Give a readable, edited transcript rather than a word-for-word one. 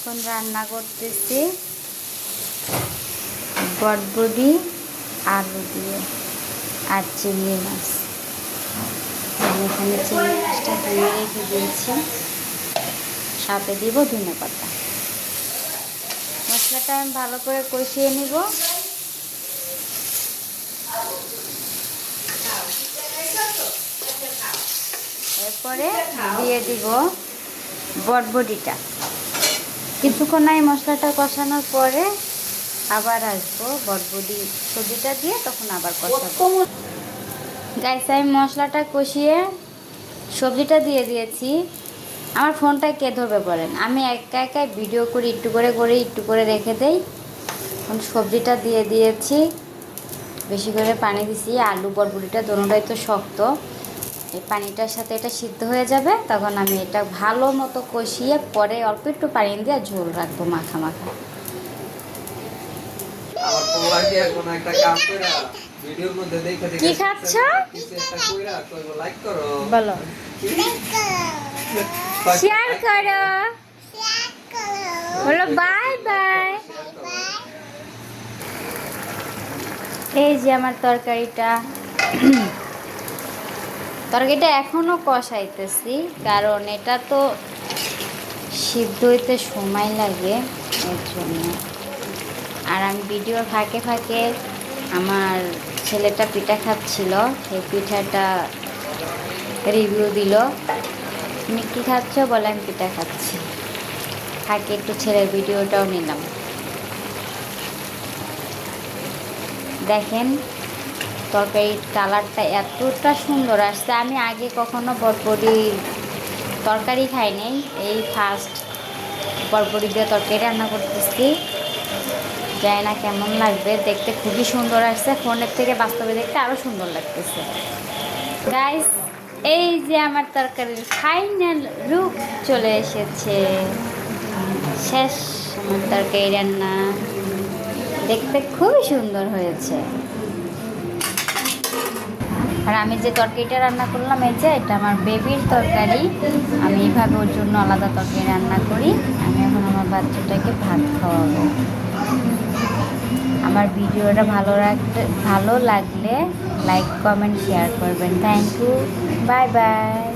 এখন রান্না করতেছি বটবটি আলু দিয়ে আর চিংড়ি মাছ। আমি এখানে চিংড়ি মাছটা ধুয়ে রেখে দিয়েছি, সাথে দিব ধনেপাতা। মশলাটা আমি ভালো করে কষিয়ে নিব। এরপরে দিয়ে দিব বটবটিটা। কিছুক্ষণ এই মশলাটা কষানোর পরে আবার আসবো বটবটি সবজিটা দিয়ে, তখন আবার কষাবো। গাইস, আমি মশলাটা কষিয়ে সবজিটা দিয়ে দিয়েছি। আমার ফোনটা কে ধরবে বলেন? আমি একা একাই ভিডিও করি, একটু করে রেখে দেই। এখন সবজিটা দিয়ে দিয়েছি, বেশি করে পানি দিছি। আলু বটবটিটা দোনোটাই তো শক্ত, এই পানিটার সাথে এটা সিদ্ধ হয়ে যাবে। তখন আমি এটা ভালো মতো কষিয়ে পরে অল্প একটু পানি দিয়ে ঝোল রাখবো, মাখা মাখা। কি খাচ্ছ? বলো, শেয়ার করো, বলো বাই বাই। এই যে আমার তরকারিটা এখনো কষাইতেছি, কারণ এটা তো সিদ্ধ হইতে সময় লাগে, এর জন্য। আর আমি ভিডিওর ফাঁকে ফাঁকে আমার ছেলেটা পিঠা খাচ্ছিল, সেই পিঠাটা রিভিউ দিল। তুমি কী খাচ্ছ? বলে আমি পিঠা খাচ্ছি। ফাঁকে একটু ছেলের ভিডিওটাও নিলাম। দেখেন তরকারির কালারটা এতটা সুন্দর আসছে। আমি আগে কখনো বটবটি তরকারি খাই নাই, এই ফার্স্ট বটবটি দিয়ে তরকারি রান্না করতেছি। জানি না কেমন লাগবে, দেখতে খুবই সুন্দর আসছে। ফোনের থেকে বাস্তবে দেখতে আরও সুন্দর লাগতেছে। গাইস, এই যে আমার তরকারির ফাইনাল রূপ চলে এসেছে। শেষ আমার তরকারি রান্না, দেখতে খুবই সুন্দর হয়েছে। আর আমি যে তরকারিটা রান্না করলাম, এই যে এটা আমার বেবির তরকারি। আমি এইভাবে ওর জন্য আলাদা তরকারি রান্না করি। আমি এখন আমার বাচ্চাটাকে ভাত খাওয়াবো। আমার ভিডিওটা ভালো লাগলে লাইক কমেন্ট শেয়ার করবেন। Thank you, bye by.